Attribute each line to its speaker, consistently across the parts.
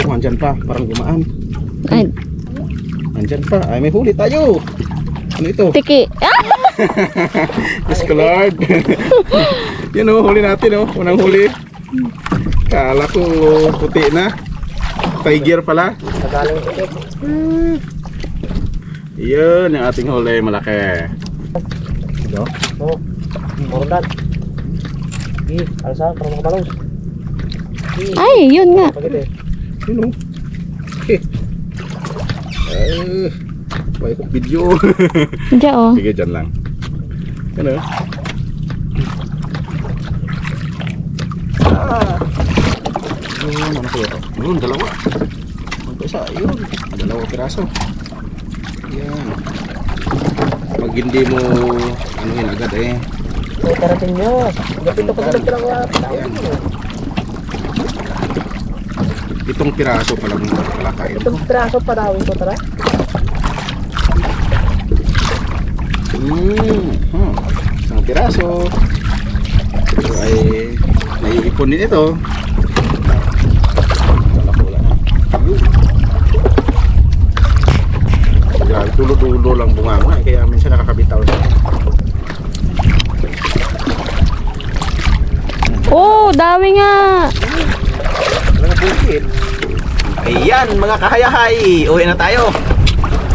Speaker 1: ko andyan pa, parang gumaan.
Speaker 2: Ay,
Speaker 1: Andyan pa, ay may huli tayo. Ano ito?
Speaker 2: tiki. Ah!
Speaker 1: Diyos ko Lord. Yan o, huli natin o, unang huli. Kala ko puti na. Tiger pala. Yun, yung ating huli, malaki. Ito?
Speaker 3: Oh, mordan. Alsa, parang makabalos.
Speaker 2: Ay, yun nga.
Speaker 3: Pagkita eh.
Speaker 1: Yun o. Okay. Ay, may kong video.
Speaker 2: Diyan oh.
Speaker 1: Sige, dyan lang. Yan o. Yun, ano ko ito? Yun, dalawa. Ito isa, yun. Dalawa piraso. Yan. Pag hindi mo, ano yun agad eh.
Speaker 3: So, tarating nyo. Gapin ko pagkalag ka lang
Speaker 1: Yan. Itong piraso pa lang kalakain ko.
Speaker 3: Itong piraso pa daw ito, tara.
Speaker 1: Isang piraso. Ito ay naiipon din ito. Grabe, tulo-tulo lang bunganga eh, kaya minsan nakakabitaw siya.
Speaker 2: Oh, dami nga.
Speaker 1: Walang bukid. Ayan mga kahayahay, uwi na tayo.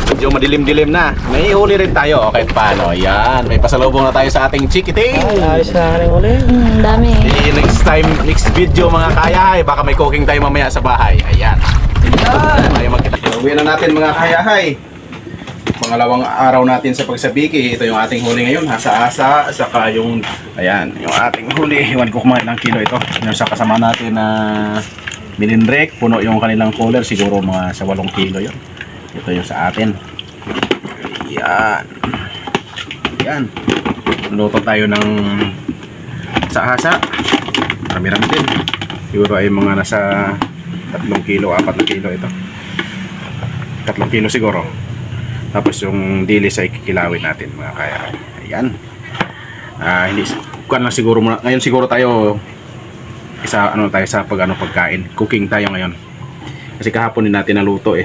Speaker 1: Medyo madilim-dilim na. May huli rin tayo. Okay, paano? Ayan, may pasalubong na tayo sa ating chikiting.
Speaker 3: Ay, ayos na rin uli.
Speaker 2: Dami.
Speaker 1: Next time, next video mga kayahay, baka may cooking tayo mamaya sa bahay. Ayan. Ayan. Tayo magkita. Uwi na natin mga kayahay. Pangalawang araw natin sa pagsabiki. Ito yung ating huli ngayon. Hasa-asa. Saka yung, ayan, yung ating huli. Iwan ko kumain ng kilo ito. Yung sa kasama natin na Milindrek. Puno yung kanilang cooler. Siguro mga sa 8 kilo yun. Ito yung sa atin. Ayan. Ayan. Luto tayo ng hasa-hasa. Marami-rami din. Siguro ay mga nasa 3 kilo, 4 na kilo ito. 3 kilo siguro. Tapos yung dilis ay kikilawin natin mga kaya. Ayan. Hindi kuan lang siguro muna. Ngayon siguro tayo isa ano tayo sa pagkain. Cooking tayo ngayon. Kasi kahapon din natin naluto eh.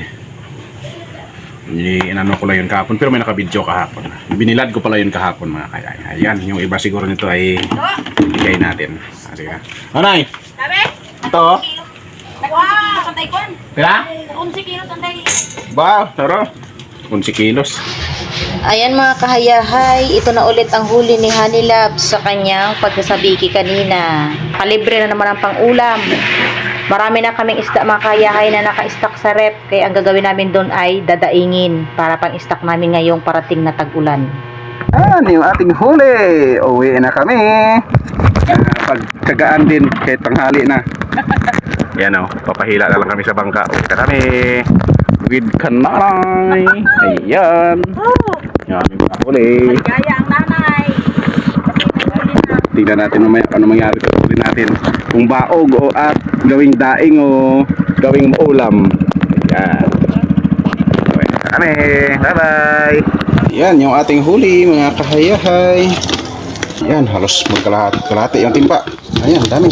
Speaker 1: Inano ko lang yun kahapon pero may naka-video kahapon. Binilad ko pala yun kahapon mga kaya. Ayan, yung iba siguro nito ay bigay natin. Sige. Anay.
Speaker 4: Sabi?
Speaker 1: Ito.
Speaker 4: Wow, santay ko.
Speaker 1: Pila?
Speaker 4: 11 kilo santay.
Speaker 1: Ba, taro. 11 kilos.
Speaker 5: Ayan mga kahayahay, ito na ulit ang huli ni Honey Love sa kanyang pagkasabiki kanina. Kalibre na naman ang pang-ulam. Marami na kaming isda mga kahayahay na naka-stock sa rep. Kaya ang gagawin namin doon ay dadaingin para pang-stock namin ngayong parating na tag-ulan.
Speaker 1: Yung ating huli. Uwi na kami. Pagkagaan din kahit tanghali na. Yan o, papahila na lang kami sa bangka. Uwi na kami. With kanay. Ayan. Yung aming mga huli.
Speaker 4: Gaya ang nanay.
Speaker 1: Tingnan natin mamaya ano mangyari sa huli natin. Kung baog o at gawing daing o gawing ulam. Ayan. Uwi na kami. Bye bye. Yan yung ating huli mga kahayahay. Yan, halos magkalahati yung timba. Ayan, dami.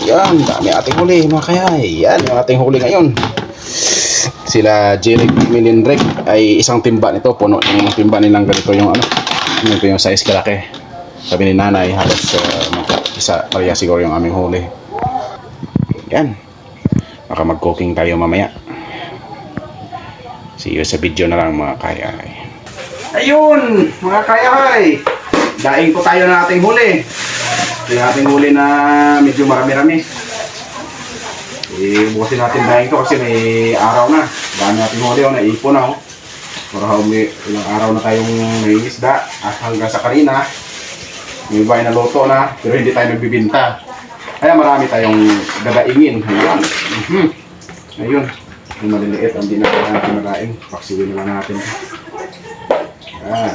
Speaker 1: Yan, dami ating huli mga kahayahay. Yan yung ating huli ngayon. Sila Jeric Milindrek ay isang timba nito. Puno yung timba nilang ganito yung ano. Ito yung size kalaki. Sabi ni nanay, halos isa pareha siguro yung aming huli. Yan. Baka mag-cooking tayo mamaya. See you sa video na lang mga kayahay. Ayun mga kayahay. Daing po tayo ng ating huli. Yung ating huli na medyo marami-rami. Bukasin natin daing to kasi may araw na. Dami natin huli o naipon na o. Para may ilang araw na tayong may isda. At hanggang sa kanina may iba ay naluto na pero hindi tayo nagbibinta. Kaya marami tayong dadaingin. Ayun. Ayun. Yung maliliit, hindi na natin nadaing. Paksiwin na lang natin. Ayan.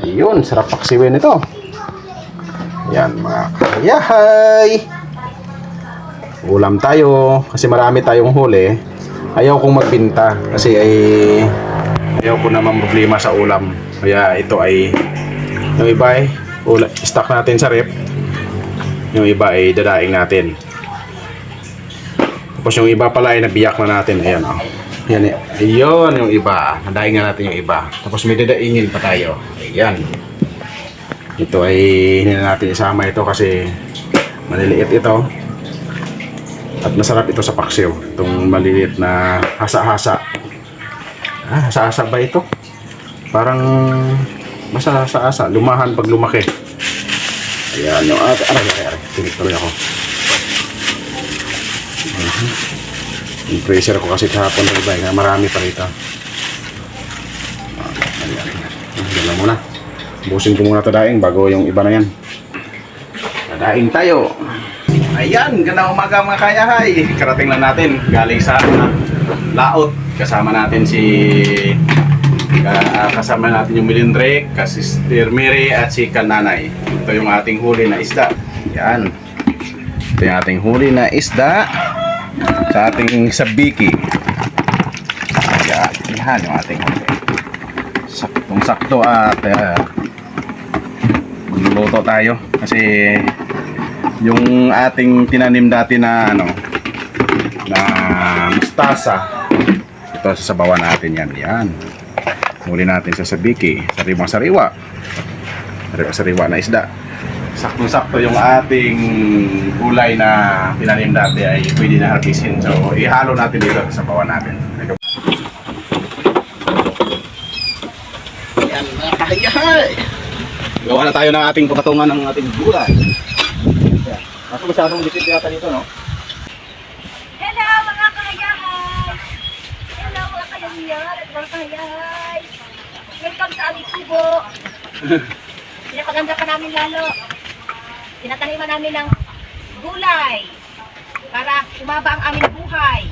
Speaker 1: Ayun, sarap paksiwin ito. Ayan mga kayahay. Ulam tayo. Kasi marami tayong huli. Ayaw kong magbinta. Kasi ay ayaw ko naman problema sa ulam. Kaya ito ay yung iba ay stock natin sa rep. Yung iba ay dadaing natin. Tapos yung iba pala ay nabiyak na natin. Ayan o. Ayan, ayun yung iba. Nadaing na natin yung iba. Tapos may dadaingin pa tayo. Ayan. Ito ay hindi na natin isama ito kasi maliliit ito. At masarap ito sa paksiw. Itong maliliit na hasa-hasa. Hasa-hasa ba ito? Parang basta hasa-hasa. Lumahan pag lumaki. Ayan yung aray. Tinituloy ako. Yung pressure ko kasi kahapon na marami pa rito. Ayan. Dala muna. Busin ko muna ito daing bago yung iba na yan. Daing tayo. Ayan, gandang umaga mga kayahay. Karating lang natin galing sa laot. Kasama natin yung Milindre, si Sister Mary at si Kananay. Ito yung ating huli na isda. Ayan. Ito yung ating huli na isda sa ating sabiki. Yan yung ating huli. Saktong-sakto at magluluto tayo kasi yung ating tinanim dati na na mustasa, ito sasabawan natin yan. Huli natin sa sabiki, sariwa na isda. Saktong-sakto yung ating gulay na tinanim dati ay pwede na harvestin. So, ihalo natin dito sa bawan natin. Ayan mga kahayahay! Gawa na tayo ng ating pakatungan ng ating gulay. Ako masyadong dikit yata dito, no?
Speaker 4: Hello mga kahayahay! Hello mga kahayahay at mga kahayahay! Welcome sa aming kubo! Pinapaganda pa namin lalo. Tinataniman namin ng gulay para umaba ang aming buhay.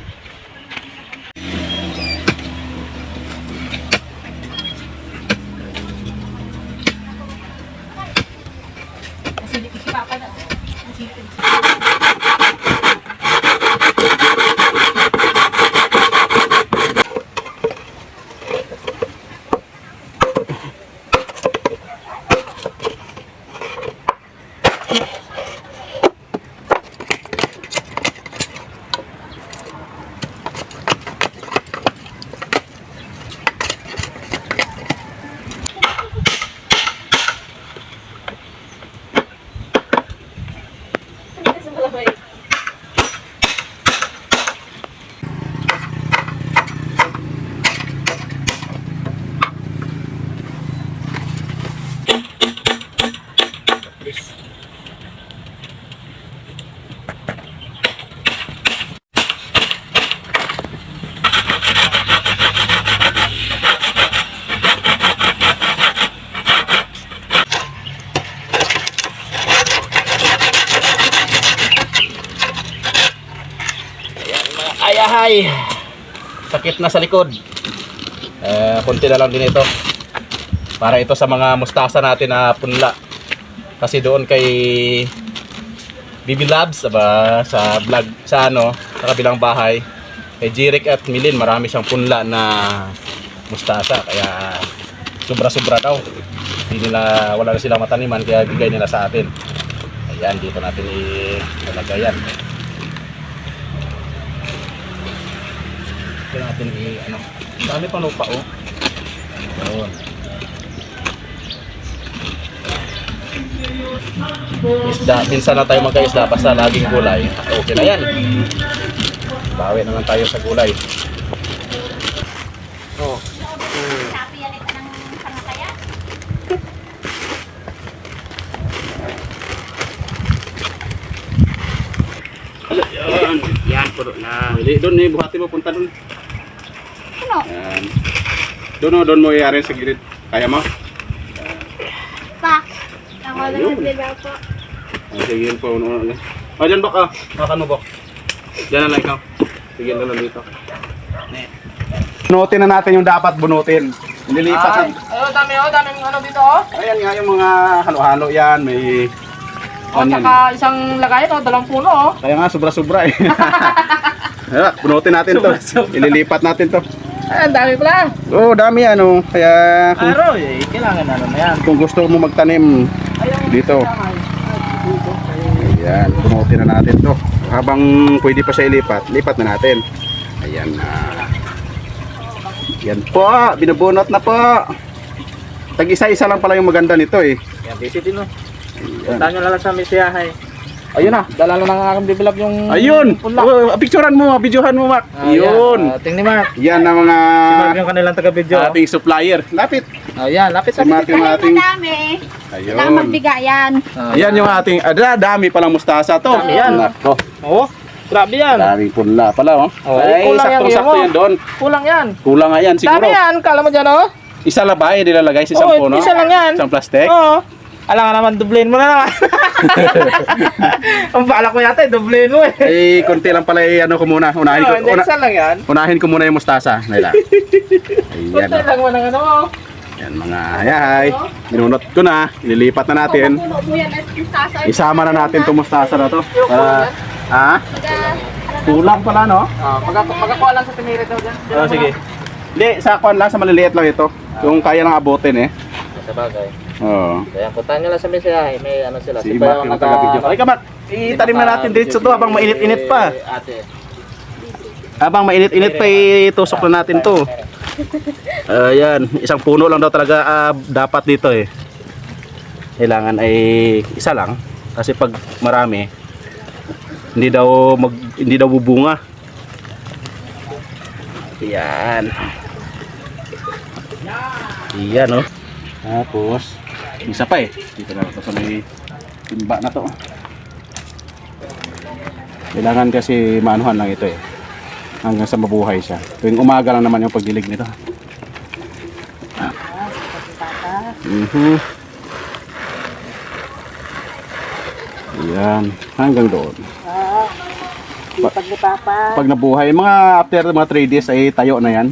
Speaker 1: Ayahay! Sakit na sa likod. Kunti na lang din ito. Para ito sa mga mustasa natin na punla. Kasi doon kay Bibi Labs sa vlog sa sa kabilang bahay, kay Jirik at Milin, marami siyang punla na mustasa. Kaya sobra-sobra daw. Wala na silang mataniman kaya bigay nila sa atin. Ayan, dito natin ilagay yan. Ito natin dami pang lupa oh. Ayun. Isda, minsan na tayo magka-isda basta laging gulay. Okay na yan. Bawi naman tayo sa gulay. Oh.
Speaker 4: Sabi yan ito ng pangatayan.
Speaker 1: Yan, puro na. Doon buhati mo, punta doon.
Speaker 4: Ano?
Speaker 1: Yan. Doon mo i-arrange sa gilid. Kaya mo?
Speaker 4: Pa. Ako naman nila po.
Speaker 1: Sige yun po. Dyan bak ah. Hakan mo bak. Dyan na lang ikaw. Sige na lang dito. Bunutin na natin yung dapat bunutin. Nililipat.
Speaker 3: Daming ano dito oh.
Speaker 1: Ayan nga yung mga halo-halo yan. May...
Speaker 3: Tsaka isang lagay no, 2 puno oh.
Speaker 1: Kaya nga, sobra-sobra eh. Ayan, bunutin natin to. Ililipat natin to.
Speaker 3: Ay, ang dami pala.
Speaker 1: Oo, dami ano. Kaya kung,
Speaker 3: kailangan na yan.
Speaker 1: kung gusto mo magtanim dito. Ayan, bunutin na natin to. Habang pwede pa siya ilipat, lipat na natin. Ayan na. Yan po, binubunot na po. Tag-isa-isa lang pala yung maganda nito eh.
Speaker 3: Yan, busy din, no?
Speaker 1: Ayan.
Speaker 3: Punta nyo lang sa Misiyahay. Ayun na, dala na ng aking develop yung
Speaker 1: Ayun!
Speaker 3: pula.
Speaker 1: Oh, picturean mo, videohan mo, Mark. Yun!
Speaker 3: Tingnan Mark.
Speaker 1: Yan ang mga
Speaker 3: Si Mark yung kanilang taga-video.
Speaker 1: ating supplier. Lapit.
Speaker 3: Ayan, lapit
Speaker 1: Si
Speaker 3: sa
Speaker 1: Mark yung ating...
Speaker 4: Madami.
Speaker 1: Ayun.
Speaker 4: Kailangan magbigayan.
Speaker 1: Yan yung ating... dami palang mustasa to.
Speaker 3: Dami yan.
Speaker 1: Nako.
Speaker 3: Oo, grabe yan.
Speaker 1: Daming punla pala, oh.
Speaker 3: Oh,
Speaker 1: Ay,
Speaker 3: kulang yan,
Speaker 1: saktong-sakto
Speaker 3: yun,
Speaker 1: yan doon.
Speaker 3: Kulang yan.
Speaker 1: Kulang nga yan, siguro.
Speaker 3: Dami yan, kala mo dyan, oh.
Speaker 1: Isa labay, nilalagay sa isang
Speaker 3: Oo,
Speaker 1: puno.
Speaker 3: isa lang yan.
Speaker 1: Isang plastic.
Speaker 3: Oo. Alam nga naman, dublein mo na naman. Ang bala ko yata, dublein mo eh.
Speaker 1: Eh, konti lang pala ano ko muna. Unahin ko,
Speaker 3: Hindi, isa lang yan.
Speaker 1: unahin ko muna yung mustasa. Nila. Ayan,
Speaker 3: Kunti
Speaker 1: oh.
Speaker 3: lang mo ng ano mo.
Speaker 1: Yan mga hayahay. Minunot ko na. Ililipat na natin.
Speaker 4: Puno mo yan at mustasa.
Speaker 1: Isama na natin itong mustasa na to. Kulang pala, no?
Speaker 3: Magakuha lang sa tinirit daw dyan.
Speaker 1: Oh, sige. Hindi, sa kwan lang, sa maliliit lang ito. Yung kaya lang abutin eh.
Speaker 3: Sa bagay.
Speaker 1: Oo.
Speaker 3: Kaya punta nyo lang sa Misiyahay, may ano sila.
Speaker 1: Si Mark yung taga-video. Ay ka, Mark. Itanim na natin dito to habang mainit-init pa.
Speaker 3: Ate.
Speaker 1: Habang mainit-init pa, itusok na natin to. Ayan, isang puno lang daw talaga dapat dito eh. Kailangan ay isa lang kasi pag marami hindi daw bubunga. Ayan. Ayan, oh. Tapos isa pa eh. Dito na ito sa may timba na to. Kailangan kasi maanuhan lang ito eh. Hanggang sa mabuhay siya. Tuwing umaga lang naman yung pagdilig nito. Ayan. Hanggang doon. Pag nabuhay, mga after mga 3 days ay tayo na yan.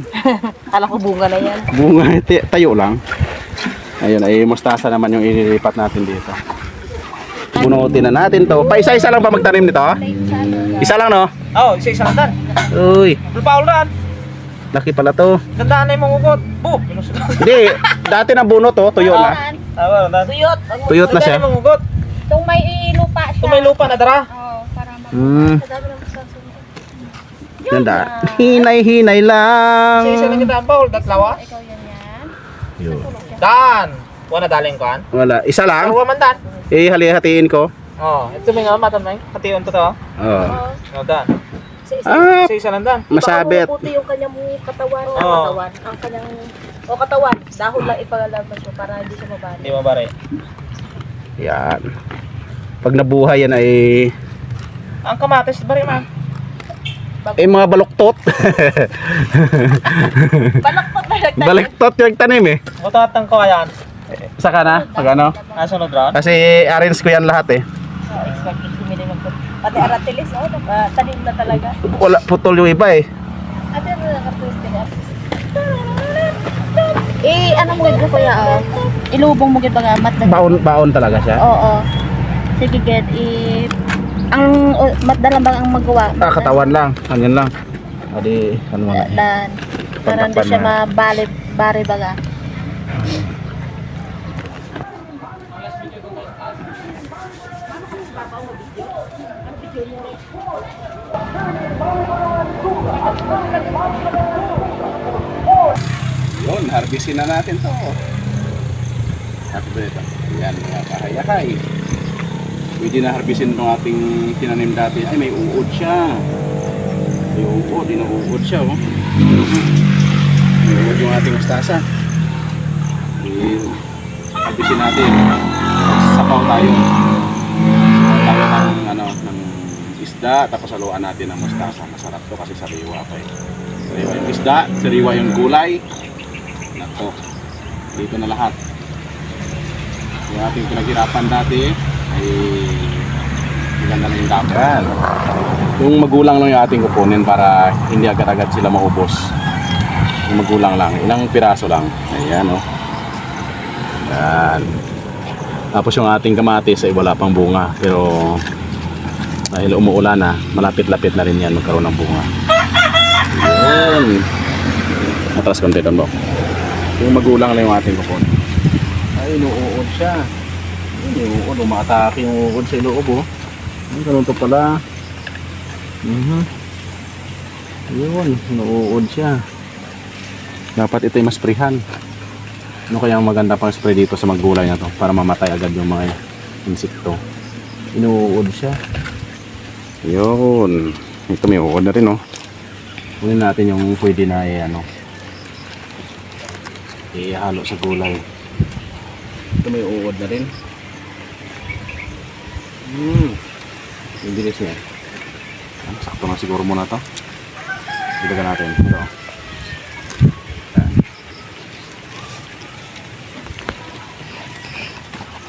Speaker 5: Alam ko bunga na yan.
Speaker 1: Bunga, tayo lang. Ayun, ay mustasa naman yung ililipat natin dito. Bunutin na natin to. Pa isa-isa lang ba magtanim nito? Isa lang, no?
Speaker 3: Oh, isa-isa lang dan.
Speaker 1: Uy,
Speaker 3: Paul dan.
Speaker 1: laki pala to.
Speaker 3: Gandaan na yung mangugot. Bu!
Speaker 1: Hindi, dati na buno to, tuyo na.
Speaker 3: Tama, dan.
Speaker 5: Tuyot.
Speaker 1: Tuyot na siya.
Speaker 3: Gandaan yung mangugot.
Speaker 4: Itong may lupa siya.
Speaker 3: Kung may lupa na dara.
Speaker 4: Oo, para
Speaker 1: Hmm,
Speaker 4: madami ng mustasa.
Speaker 1: ganda. Hinay-hinay lang.
Speaker 3: Isa-isa lang kita ang Paul, dat lawas.
Speaker 4: Ikaw yan yan.
Speaker 1: Yun.
Speaker 3: Dan! Wala daling kuhan.
Speaker 1: Wala, isa lang.
Speaker 3: Arwa man dan.
Speaker 1: Hali-hatiin ko.
Speaker 3: Oh, ito may nga matan may. Hation to to.
Speaker 1: Oo.
Speaker 3: Oh, dan.
Speaker 1: Ah,
Speaker 3: Isa-isa lang dan.
Speaker 1: masabit.
Speaker 5: Puti yung kanyang katawan.
Speaker 3: Oo.
Speaker 5: Katawan. Ang kanyang... O katawan. Dahon lang ipagalaman siya para hindi siya mabali.
Speaker 3: Hindi mabari.
Speaker 1: Yan. Pag nabuhay yan ay
Speaker 3: Ang kamatis, bari man.
Speaker 1: mga baluktot.
Speaker 5: Balaktot na nagtanim.
Speaker 1: Baluktot yung tanim eh.
Speaker 3: Butatang ko ayan.
Speaker 1: Saka na, pag ano.
Speaker 3: Nasunod ron.
Speaker 1: Kasi arrange ko yan lahat eh.
Speaker 5: Exactly. Minimum ko. Pati aratilis. Tanim na talaga.
Speaker 1: Wala, putol yung iba eh.
Speaker 5: Ate, ano na kapustin niya? Ano mo gid ko kaya? Ilubong mo gid ba nga mat na?
Speaker 1: Baon talaga siya.
Speaker 5: Oo. Sige gid. Ang matdalan bang ang magawa?
Speaker 1: Katawan lang. Ganyan lang. Adi, ano mo na.
Speaker 5: Dan. Para hindi siya mabali baga.
Speaker 1: Yun, harvestin na natin to. At ito. Yan, mga kahayahay. Pwede na harvestin itong ating tinanim dati. Ay, may uod siya. May uod, inuud siya, oh. May uod yung ating mustasa. Harvestin natin. Sapaw tayo. Tayo ng isda, tapos haluan natin ng mustasa. Masarap to kasi sariwa pa eh. Sariwa yung isda, sariwa yung gulay. Nako, dito na lahat. Yung ating pinaghirapan dati ay maganda na yung dapat. Yung magulang lang yung ating kukunin para hindi agad-agad sila maubos. Yung magulang lang, ilang piraso lang. Ayan, oh. Ayan. Tapos yung ating kamatis ay wala pang bunga, pero dahil umuulan na, malapit-lapit na rin yan magkaroon ng bunga. Ayan. Matras konti doon, bro. Yung magulang lang yung ating kukunin. Ay, inuud siya. Inuud, umatake yung uod sa iloob, oh. Ay, ganun to pala. Yun, nauud siya. Dapat ito ay masprehan. Ano kaya ang maganda pang spray dito sa maggulay na to para mamatay agad yung mga insekto. Inuud siya. Yun. Ito may uod na rin, oh. Kunin natin yung pwede na ihalo sa gulay. Ito may uod na rin. Yung bilis niya. Sakto na siguro muna to. Ilagan natin. Ito.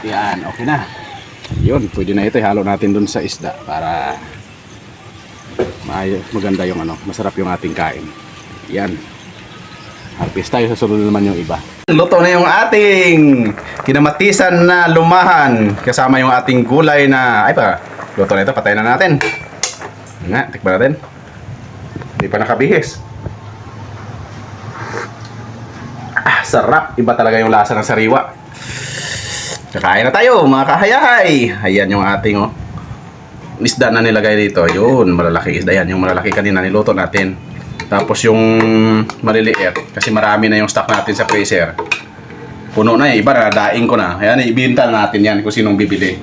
Speaker 1: Yan, okay na. Yun, pwede na ito. Ihalo natin dun sa isda para maganda yung masarap yung ating kain. Yan. Harvest tayo, sa sunod naman yung iba. Luto na yung ating kinamatisan na lumahan. Kasama yung ating gulay na, luto na ito, patayin na natin. Nga, tikman natin. Hindi pa nakabihis. Sarap. Iba talaga yung lasa ng sariwa. Kakain na tayo, mga kahayahay. Ayan yung ating isda na nilagay dito. Yun, malalaki isda yan. Yung malalaki kanina niluto natin. Tapos yung maliliit, kasi marami na yung stock natin sa freezer. Puno na eh, iba na, daing ko na. Ayan, ibinta natin yan kung sinong bibili.